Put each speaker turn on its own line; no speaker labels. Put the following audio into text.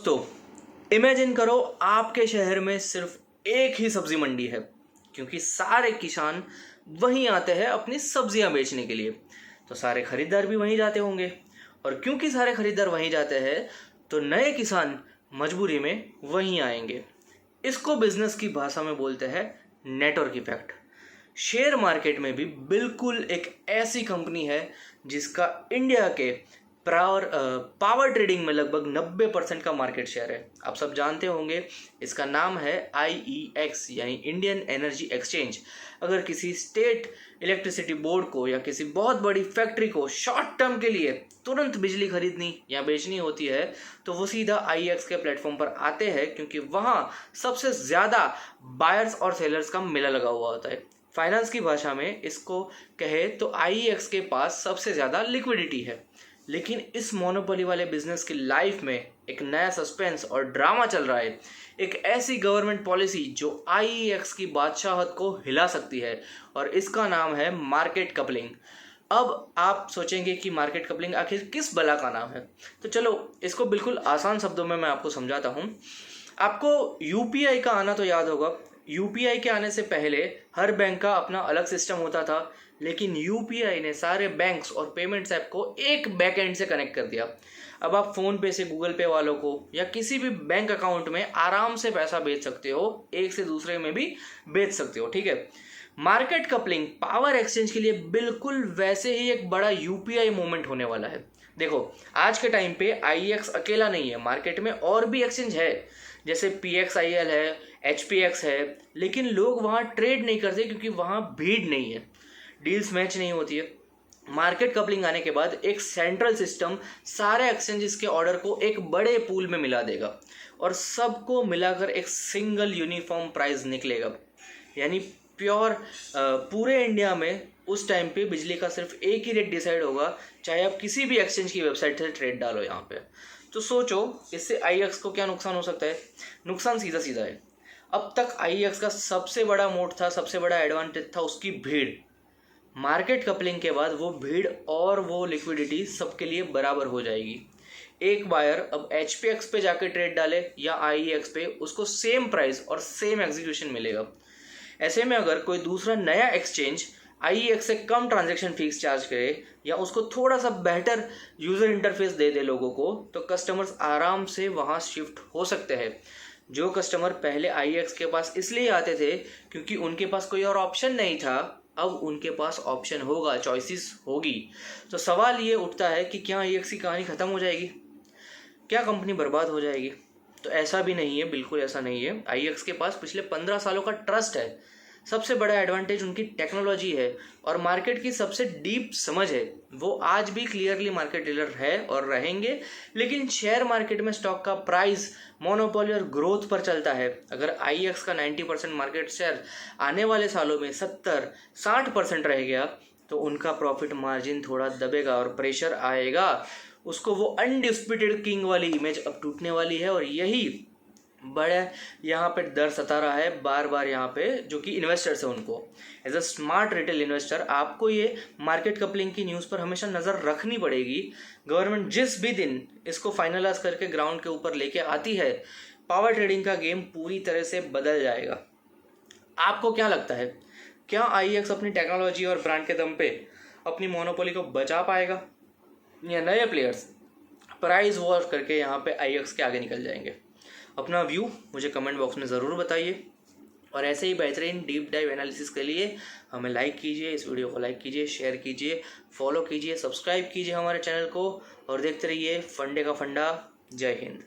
तो इमेजिन करो आपके शहर में सिर्फ एक ही सब्जी मंडी है, क्योंकि सारे किसान वहीं आते हैं अपनी सब्जियां बेचने के लिए। तो सारे खरीदार भी वहीं जाते होंगे, और क्योंकि सारे खरीदार वहीं जाते हैं तो नए किसान मजबूरी में वहीं आएंगे। इसको बिजनेस की भाषा में बोलते हैं नेटवर्क इफेक्ट। शेयर मार्केट में भी बिल्कुल एक ऐसी कंपनी है जिसका इंडिया के पावर ट्रेडिंग में लगभग 90% का मार्केट शेयर है। आप सब जानते होंगे, इसका नाम है IEX यानी इंडियन एनर्जी एक्सचेंज। अगर किसी स्टेट इलेक्ट्रिसिटी बोर्ड को या किसी बहुत बड़ी फैक्ट्री को शॉर्ट टर्म के लिए तुरंत बिजली खरीदनी या बेचनी होती है तो वो सीधा IEX के प्लेटफॉर्म पर आते हैं, क्योंकि वहाँ सबसे ज़्यादा बायर्स और सेलर्स का मेला लगा हुआ होता है। फाइनेंस की भाषा में इसको कहे तो IEX के पास सबसे ज़्यादा लिक्विडिटी है। लेकिन इस मोनोपोली वाले बिजनेस की लाइफ में एक नया सस्पेंस और ड्रामा चल रहा है। एक ऐसी गवर्नमेंट पॉलिसी जो IEX की बादशाहत को हिला सकती है, और इसका नाम है मार्केट कपलिंग। अब आप सोचेंगे कि मार्केट कपलिंग आखिर किस बला का नाम है, तो चलो इसको बिल्कुल आसान शब्दों में मैं आपको समझाता हूँ। आपको UPI का आना तो याद होगा। UPI के आने से पहले हर बैंक का अपना अलग सिस्टम होता था, लेकिन UPI ने सारे बैंक्स और पेमेंट्स ऐप को एक बैक एंड से कनेक्ट कर दिया। अब आप फ़ोन पे से गूगल पे वालों को या किसी भी बैंक अकाउंट में आराम से पैसा भेज सकते हो, एक से दूसरे में भी भेज सकते हो, ठीक है। मार्केट कपलिंग पावर एक्सचेंज के लिए बिल्कुल वैसे ही एक बड़ा UPI मूवमेंट होने वाला है। देखो, आज के टाइम पे IEX अकेला नहीं है, मार्केट में और भी एक्सचेंज है, जैसे PXIL है, HPX है, लेकिन लोग वहाँ ट्रेड नहीं करते क्योंकि वहाँ भीड़ नहीं है, डील्स मैच नहीं होती है। मार्केट कपलिंग आने के बाद एक सेंट्रल सिस्टम सारे एक्सचेंजेस के ऑर्डर को एक बड़े पूल में मिला देगा, और सबको मिलाकर एक सिंगल यूनिफॉर्म प्राइस निकलेगा। यानी पूरे इंडिया में उस टाइम पे बिजली का सिर्फ एक ही रेट डिसाइड होगा, चाहे आप किसी भी एक्सचेंज की वेबसाइट से ट्रेड डालो यहाँ पे। तो सोचो इससे IEX को क्या नुकसान हो सकता है। नुकसान सीधा सीधा है। अब तक IEX का सबसे बड़ा मोड था, सबसे बड़ा एडवांटेज था उसकी भीड़। मार्केट कपलिंग के बाद वो भीड़ और वो लिक्विडिटी सबके लिए बराबर हो जाएगी। एक बायर अब HPX पे जाके ट्रेड डाले या IEX पे, उसको सेम प्राइस और सेम एग्जीक्यूशन मिलेगा। ऐसे में अगर कोई दूसरा नया एक्सचेंज IEX से कम ट्रांजैक्शन फीस चार्ज करे या उसको थोड़ा सा बेहतर यूज़र इंटरफेस दे दे लोगों को, तो कस्टमर्स आराम से वहाँ शिफ्ट हो सकते हैं। जो कस्टमर पहले IEX के पास इसलिए आते थे क्योंकि उनके पास कोई और ऑप्शन नहीं था, अब उनके पास ऑप्शन होगा, चॉइसेस होगी। तो सवाल ये उठता है कि क्या IEX की कहानी ख़त्म हो जाएगी, क्या कंपनी बर्बाद हो जाएगी? तो ऐसा भी नहीं है, बिल्कुल ऐसा नहीं है। IEX के पास पिछले 15 सालों का ट्रस्ट है। सबसे बड़ा एडवांटेज उनकी टेक्नोलॉजी है और मार्केट की सबसे डीप समझ है। वो आज भी क्लियरली मार्केट लीडर है और रहेंगे, लेकिन शेयर मार्केट में स्टॉक का प्राइस मोनोपोली और ग्रोथ पर चलता है। अगर IEX का 90% मार्केट शेयर आने वाले सालों में 70-60% रह गया तो उनका प्रॉफिट मार्जिन थोड़ा दबेगा और प्रेशर आएगा। उसको वो अनडिस्प्यूटेड किंग वाली इमेज अब टूटने वाली है, और यही बड़ा यहाँ पे डर सता रहा है बार बार यहाँ पे, जो कि इन्वेस्टर्स है उनको। As a smart retail investor आपको ये मार्केट कपलिंग की न्यूज़ पर हमेशा नज़र रखनी पड़ेगी। गवर्नमेंट जिस भी दिन इसको फाइनलाइज करके ग्राउंड के ऊपर लेके आती है, पावर ट्रेडिंग का गेम पूरी तरह से बदल जाएगा। आपको क्या लगता है, क्या IEX अपनी टेक्नोलॉजी और ब्रांड के दम पे अपनी मोनोपोली को बचा पाएगा, या नए प्लेयर्स प्राइस वॉर करके यहाँ पे IEX के आगे निकल जाएंगे? अपना व्यू मुझे कमेंट बॉक्स में ज़रूर बताइए, और ऐसे ही बेहतरीन डीप डाइव एनालिसिस के लिए हमें लाइक कीजिए, इस वीडियो को लाइक कीजिए, शेयर कीजिए, फॉलो कीजिए, सब्सक्राइब कीजिए हमारे चैनल को, और देखते रहिए फंडे का फंडा। जय हिंद।